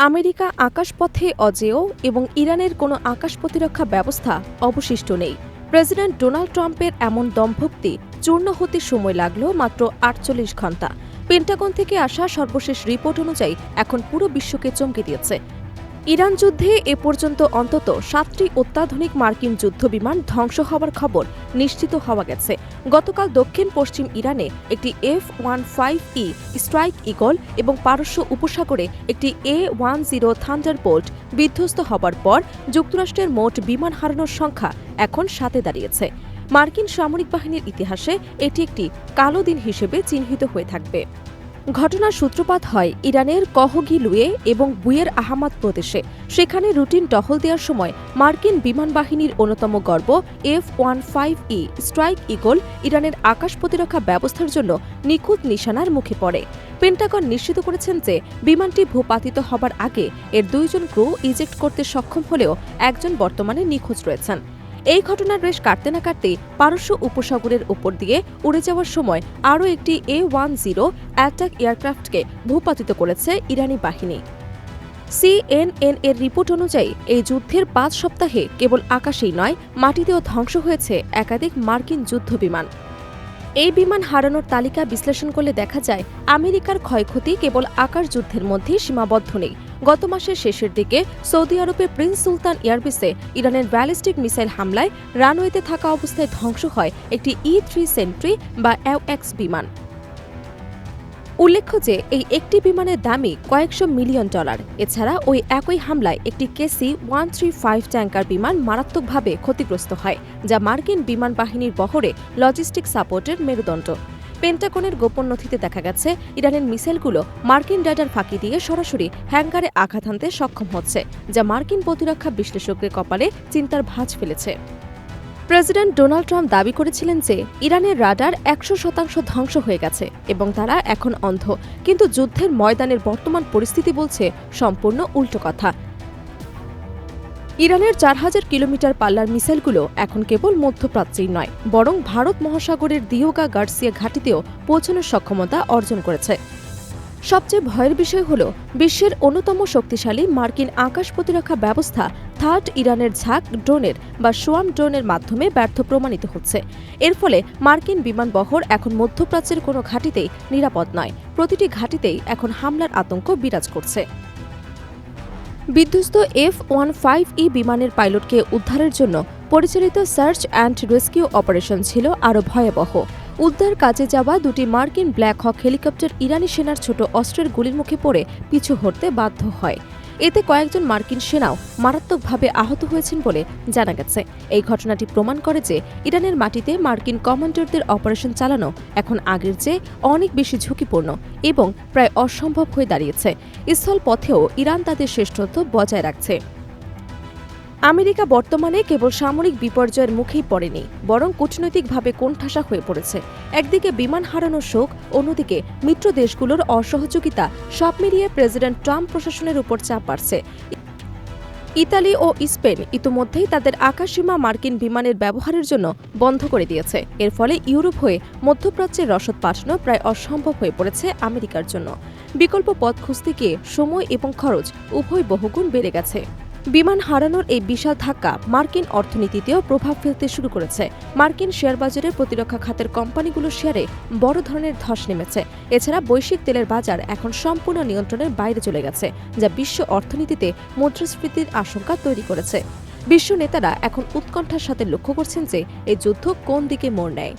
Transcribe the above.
America আকাশপথে অজেয় এবং ইরানের কোনো আকাশ প্রতিরক্ষা ব্যবস্থা অবশিষ্ট নেই। প্রেসিডেন্ট ডোনাল্ড ট্রাম্পের এমন দম্ভক্তি চূর্ণ হতে সময় লাগল মাত্র ৪৮ ঘণ্টা। পেন্টাগন থেকে আসা সর্বশেষ রিপোর্ট অনুযায়ী এখন পুরো বিশ্বকে চমকে দিয়েছে। ইরান যুদ্ধে এ পর্যন্ত অন্তত ৭টি অত্যাধুনিক মার্কিন যুদ্ধবিমান ধ্বংস হওয়ার খবর নিশ্চিত হওয়া গেছে। গতকাল দক্ষিণ পশ্চিম ইরানে একটি F-15E স্ট্রাইক ঈগল এবং পারস্য উপসাগরে একটি A-10 থান্ডারবোল্ট বিধ্বস্ত হবার পর যুক্তরাষ্ট্রের মোট বিমান হারানোর সংখ্যা এখন 7-এ দাঁড়িয়েছে। মার্কিন সামরিক বাহিনীর ইতিহাসে এটি একটি কালো দিন হিসেবে চিহ্নিত হয়ে থাকবে। ঘটনার সূত্রপাত হয় ইরানের কহগিলুয়ে এবং বুয়ের আহমাদ প্রদেশে। সেখানে রুটিন টহল দেওয়ার সময় মার্কিন বিমান বাহিনীর অন্যতম গর্ব F-15E স্ট্রাইক ঈগল ইরানের আকাশ প্রতিরক্ষা ব্যবস্থার জন্য নিখুঁত নিশানার মুখে পড়ে। পেন্টাগন নিশ্চিত করেছেন যে বিমানটি ভূপাতিত হবার আগে এর 2 জন ক্রু ইজেক্ট করতে সক্ষম হলেও একজন বর্তমানে নিখোঁজ রয়েছেন। এই ঘটনার রেশ কাটতে না কাটতেই পারস্য উপসাগরের উপর দিয়ে উড়ে যাওয়ার সময় আরও একটি A-10 অ্যাটাক এয়ারক্রাফটকে ভূপাতিত করেছে ইরানি বাহিনী। CNN এর রিপোর্ট অনুযায়ী এই যুদ্ধের 5 সপ্তাহে কেবল আকাশেই নয়, মাটিতেও ধ্বংস হয়েছে একাধিক মার্কিন যুদ্ধবিমান। এই বিমান হারানোর তালিকা বিশ্লেষণ করলে দেখা যায় আমেরিকার ক্ষয়ক্ষতি কেবল আকাশ যুদ্ধের মধ্যেই সীমাবদ্ধ নেই। গত মাসের শেষের দিকে সৌদি আরবে প্রিন্স সুলতান এয়ারবেসে ইরানের ব্যালিস্টিক মিসাইল হামলায় রানওয়েতে থাকা অবস্থায় ধ্বংস হয় একটি E-3 সেন্ট্রি বা AWACS বিমান। উল্লেখ্য যে এই একটি বিমানের দামই কয়েকশো মিলিয়ন ডলার। এছাড়া ওই একই হামলায় একটি KC-135 ট্যাঙ্কার বিমান মারাত্মকভাবে ক্ষতিগ্রস্ত হয়, যা মার্কিন বিমান বাহিনীর বহরে লজিস্টিক সাপোর্টের মেরুদণ্ড। পেন্টাগনের গোপন নথিতে দেখা গেছে ইরানের মিসাইলগুলো মার্কিন রাডার ফাঁকি দিয়ে সরাসরি হ্যাঙ্গারে আঘাত হানতে সক্ষম হচ্ছে, যা মার্কিন প্রতিরক্ষা বিশ্লেষকদের কপালে চিন্তার ভাঁজ ফেলেছে। প্রেসিডেন্ট ডোনাল্ড ট্রাম্প দাবি করেছিলেন যে ইরানের রাডার 100% ধ্বংস হয়ে গেছে এবং তারা এখন অন্ধ, কিন্তু যুদ্ধের ময়দানের বর্তমান পরিস্থিতি বলছে সম্পূর্ণ উল্টো কথা। ইরানের 4000 কিলোমিটার পাল্লার মিসাইলগুলো এখন কেবল মধ্যপ্রাচ্যেই নয়, বরং ভারত মহাসাগরের দিয়োগা গার্সিয়া ঘাঁটিতেও পৌঁছানোর সক্ষমতা অর্জন করেছে। সবচেয়ে ভয়ের বিষয় হল বিশ্বের অন্যতম শক্তিশালী মার্কিন আকাশ প্রতিরক্ষা ব্যবস্থা থার্ড ইরানের ঝাঁক ড্রোনের বা সোয়াম ড্রোনের মাধ্যমে ব্যর্থ প্রমাণিত হচ্ছে। এর ফলে মার্কিন বিমানবহর এখন মধ্যপ্রাচ্যের কোনো ঘাঁটিতেই নিরাপদ নয়। প্রতিটি ঘাঁটিতেই এখন হামলার আতঙ্ক বিরাজ করছে। বিধ্বস্ত F-15E বিমানের পাইলটকে উদ্ধারের জন্য পরিচালিত সার্চ অ্যান্ড রেস্কিউ অপারেশন ছিল আরও ভয়াবহ। উদ্ধার কাজে যাওয়া দুটি মার্কিন ব্ল্যাক হক হেলিকপ্টার ইরানি সেনার ছোট অস্ত্রের গুলির মুখে পড়ে পিছু হটতে বাধ্য হয়। এতে কয়েকজন মার্কিন সেনাও মারাত্মকভাবে আহত হয়েছেন বলে জানা গেছে। এই ঘটনাটি প্রমাণ করে যে ইরানের মাটিতে মার্কিন কমান্ডারদের অপারেশন চালানো এখন আগের চেয়ে অনেক বেশি ঝুঁকিপূর্ণ এবং প্রায় অসম্ভব হয়ে দাঁড়িয়েছে। স্থলপথেও ইরান তাদের শ্রেষ্ঠত্ব বজায় রাখছে। আমেরিকা বর্তমানে কেবল সামরিক বিপর্যয়ের মুখেই পড়েনি, বরং কূটনৈতিকভাবে কোণঠাসা হয়ে পড়েছে। একদিকে বিমান হারানোর শোক, অন্যদিকে মিত্র দেশগুলোর অসহযোগিতা, সব মিলিয়ে প্রেসিডেন্ট ট্রাম্প প্রশাসনের উপর চাপ বাড়ছে। ইতালি ও স্পেন ইতিমধ্যেই তাদের আকাশসীমা মার্কিন বিমানের ব্যবহারের জন্য বন্ধ করে দিয়েছে। এর ফলে ইউরোপ হয়ে মধ্যপ্রাচ্যের রসদ পাঠানো প্রায় অসম্ভব হয়ে পড়েছে আমেরিকার জন্য। বিকল্প পথ খুঁজতে গিয়ে সময় এবং খরচ উভয় বহুগুণ বেড়ে গেছে। বিমান হারানোর এই বিশাল ধাক্কা মার্কিন অর্থনীতিতেও প্রভাব ফেলতে শুরু করেছে। মার্কিন শেয়ারবাজারে প্রতিরক্ষা খাতের কোম্পানিগুলোর শেয়ারে বড় ধরনের ধস নেমেছে। এছাড়া বৈশ্বিক তেলের বাজার এখন সম্পূর্ণ নিয়ন্ত্রণের বাইরে চলে গেছে, যা বিশ্ব অর্থনীতিতে মুদ্রাস্ফীতির আশঙ্কা তৈরি করেছে। বিশ্ব নেতারা এখন উৎকণ্ঠার সাথে লক্ষ্য করছেন যে এই যুদ্ধ কোন দিকে মোড় নেয়।